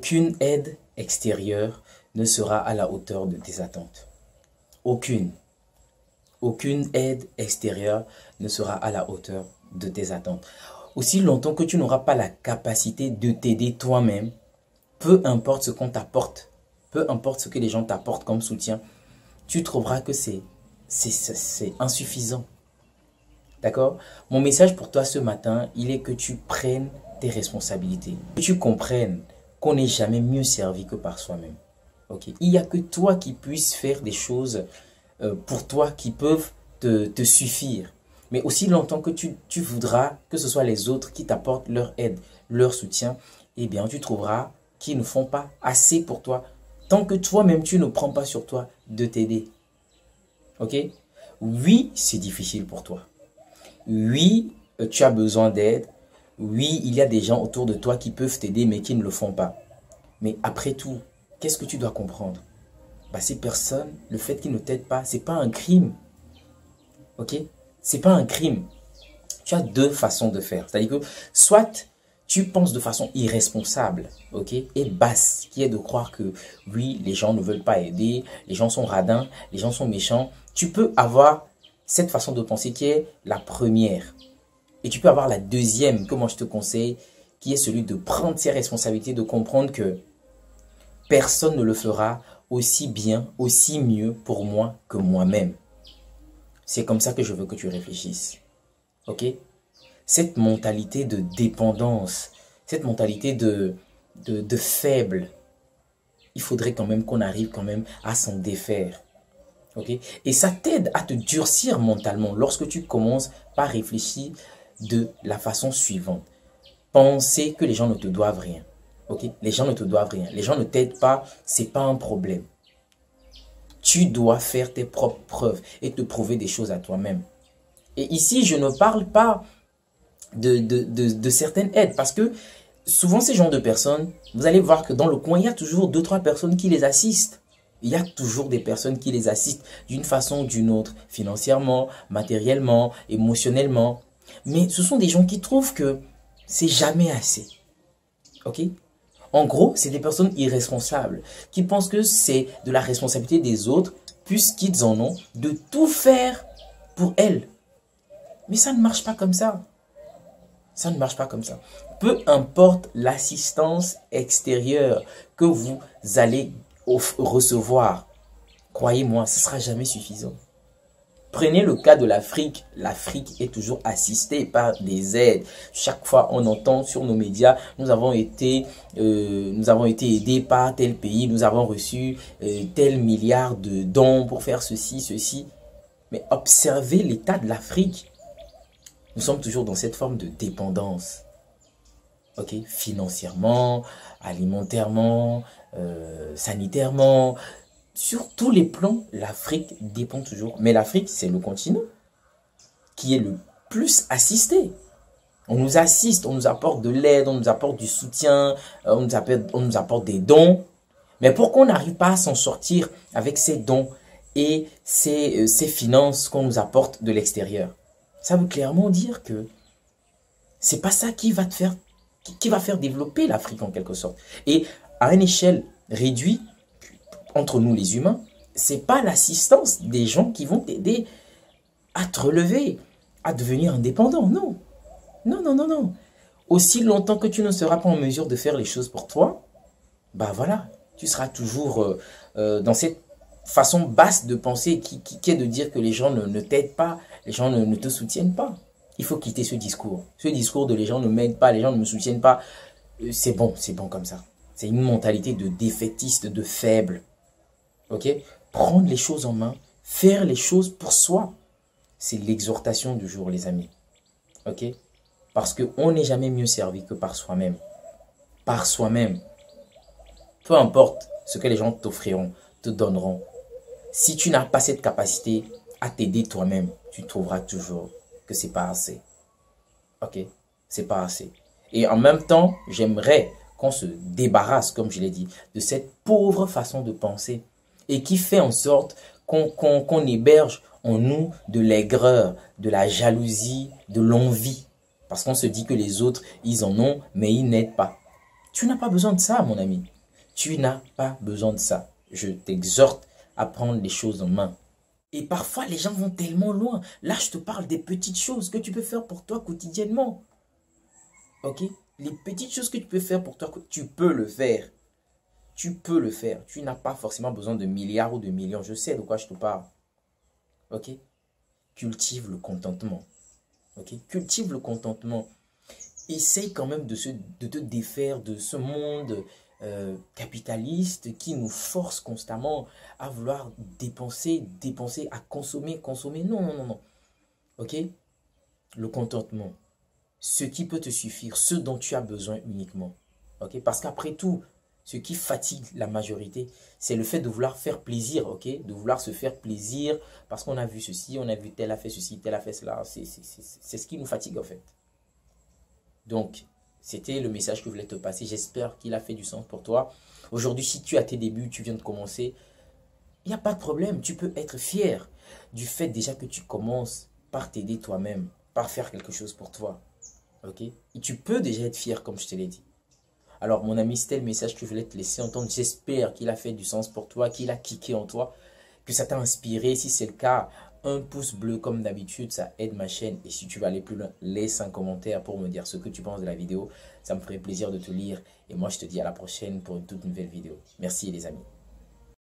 Aucune aide extérieure ne sera à la hauteur de tes attentes. Aucune. Aucune aide extérieure ne sera à la hauteur de tes attentes. Aussi longtemps que tu n'auras pas la capacité de t'aider toi-même, peu importe ce qu'on t'apporte, peu importe ce que les gens t'apportent comme soutien, tu trouveras que c'est insuffisant. D'accord? Mon message pour toi ce matin, il est que tu prennes tes responsabilités. Que tu comprennes qu'on n'est jamais mieux servi que par soi-même. Ok? Il n'y a que toi qui puisses faire des choses pour toi qui peuvent te suffire. Mais aussi longtemps que tu voudras que ce soit les autres qui t'apportent leur aide, leur soutien, eh bien tu trouveras qu'ils ne font pas assez pour toi. Tant que toi-même tu ne prends pas sur toi de t'aider. Ok? Oui, c'est difficile pour toi. Oui, tu as besoin d'aide. Oui, il y a des gens autour de toi qui peuvent t'aider mais qui ne le font pas. Mais après tout, qu'est-ce que tu dois comprendre? Ces personnes, le fait qu'ils ne t'aident pas, c'est pas un crime. Ok? C'est pas un crime. Tu as deux façons de faire. C'est-à-dire que soit tu penses de façon irresponsable, ok, et basse, qui est de croire que oui, les gens ne veulent pas aider, les gens sont radins, les gens sont méchants. Tu peux avoir cette façon de penser qui est la première. Et tu peux avoir la deuxième, que moi je te conseille, qui est celui de prendre ses responsabilités, de comprendre que personne ne le fera aussi bien, aussi mieux pour moi que moi-même. C'est comme ça que je veux que tu réfléchisses. Ok? Cette mentalité de dépendance, cette mentalité de faible, il faudrait quand même qu'on arrive quand même à s'en défaire. Ok? Et ça t'aide à te durcir mentalement lorsque tu commences par réfléchir de la façon suivante. Penser que les gens ne te doivent rien. Ok? Les gens ne te doivent rien. Les gens ne t'aident pas, c'est pas un problème. Tu dois faire tes propres preuves et te prouver des choses à toi-même. Et ici, je ne parle pas de certaines aides parce que souvent, ces genres de personnes, vous allez voir que dans le coin, il y a toujours 2-3 personnes qui les assistent. Il y a toujours des personnes qui les assistent d'une façon ou d'une autre, financièrement, matériellement, émotionnellement. Mais ce sont des gens qui trouvent que c'est jamais assez. Ok? En gros, c'est des personnes irresponsables qui pensent que c'est de la responsabilité des autres, puisqu'ils en ont, de tout faire pour elles. Mais ça ne marche pas comme ça. Ça ne marche pas comme ça. Peu importe l'assistance extérieure que vous allez recevoir, croyez-moi, ce ne sera jamais suffisant. Prenez le cas de l'Afrique. L'Afrique est toujours assistée par des aides. Chaque fois, on entend sur nos médias, nous avons été aidés par tel pays, nous avons reçu tel milliard de dons pour faire ceci, ceci. Mais observez l'état de l'Afrique. Nous sommes toujours dans cette forme de dépendance. Ok, financièrement, alimentairement, sanitairement. Sur tous les plans, l'Afrique dépend toujours. Mais l'Afrique, c'est le continent qui est le plus assisté. On nous assiste, on nous apporte de l'aide, on nous apporte du soutien, on nous apporte des dons. Mais pourquoi on n'arrive pas à s'en sortir avec ces dons et ces finances qu'on nous apporte de l'extérieur? Ça veut clairement dire que c'est pas ça qui va faire développer l'Afrique en quelque sorte. Et à une échelle réduite, entre nous les humains, c'est pas l'assistance des gens qui vont t'aider à te relever, à devenir indépendant. Non. Non, non, non, non. Aussi longtemps que tu ne seras pas en mesure de faire les choses pour toi, voilà, tu seras toujours dans cette façon basse de penser qui est de dire que les gens ne t'aident pas, les gens ne te soutiennent pas. Il faut quitter ce discours. Ce discours de les gens ne m'aident pas, les gens ne me soutiennent pas. C'est bon comme ça. C'est une mentalité de défaitiste, de faible. Ok? Prendre les choses en main, faire les choses pour soi. C'est l'exhortation du jour, les amis. Ok? Parce qu'on n'est jamais mieux servi que par soi-même. Par soi-même. Peu importe ce que les gens t'offriront, te donneront. Si tu n'as pas cette capacité à t'aider toi-même, tu trouveras toujours que c'est pas assez. Ok? C'est pas assez. Et en même temps, j'aimerais qu'on se débarrasse, comme je l'ai dit, de cette pauvre façon de penser et qui fait en sorte qu'on héberge en nous de l'aigreur, de la jalousie, de l'envie. Parce qu'on se dit que les autres, ils en ont, mais ils n'aident pas. Tu n'as pas besoin de ça, mon ami. Tu n'as pas besoin de ça. Je t'exhorte à prendre les choses en main. Et parfois, les gens vont tellement loin. Là, je te parle des petites choses que tu peux faire pour toi quotidiennement. Ok? Les petites choses que tu peux faire pour toi, tu peux le faire. Tu peux le faire. Tu n'as pas forcément besoin de milliards ou de millions. Je sais de quoi je te parle. Ok? Cultive le contentement. Ok? Cultive le contentement. Essaye quand même de te défaire de ce monde capitaliste qui nous force constamment à vouloir dépenser, dépenser, à consommer, consommer. Non, non, non, non. Ok? Le contentement. Ce qui peut te suffire, ce dont tu as besoin uniquement. Ok? Parce qu'après tout, ce qui fatigue la majorité, c'est le fait de vouloir faire plaisir, ok? De vouloir se faire plaisir parce qu'on a vu ceci, on a vu tel a fait ceci, tel a fait cela. C'est ce qui nous fatigue en fait. Donc, c'était le message que je voulais te passer. J'espère qu'il a fait du sens pour toi. Aujourd'hui, si tu as tes débuts, tu viens de commencer, il n'y a pas de problème. Tu peux être fier du fait déjà que tu commences par t'aider toi-même, par faire quelque chose pour toi. Ok? Et tu peux déjà être fier comme je te l'ai dit. Alors, mon ami, c'était le message que je voulais te laisser entendre. J'espère qu'il a fait du sens pour toi, qu'il a kické en toi, que ça t'a inspiré. Si c'est le cas, un pouce bleu comme d'habitude, ça aide ma chaîne. Et si tu veux aller plus loin, laisse un commentaire pour me dire ce que tu penses de la vidéo. Ça me ferait plaisir de te lire. Et moi, je te dis à la prochaine pour une toute nouvelle vidéo. Merci les amis.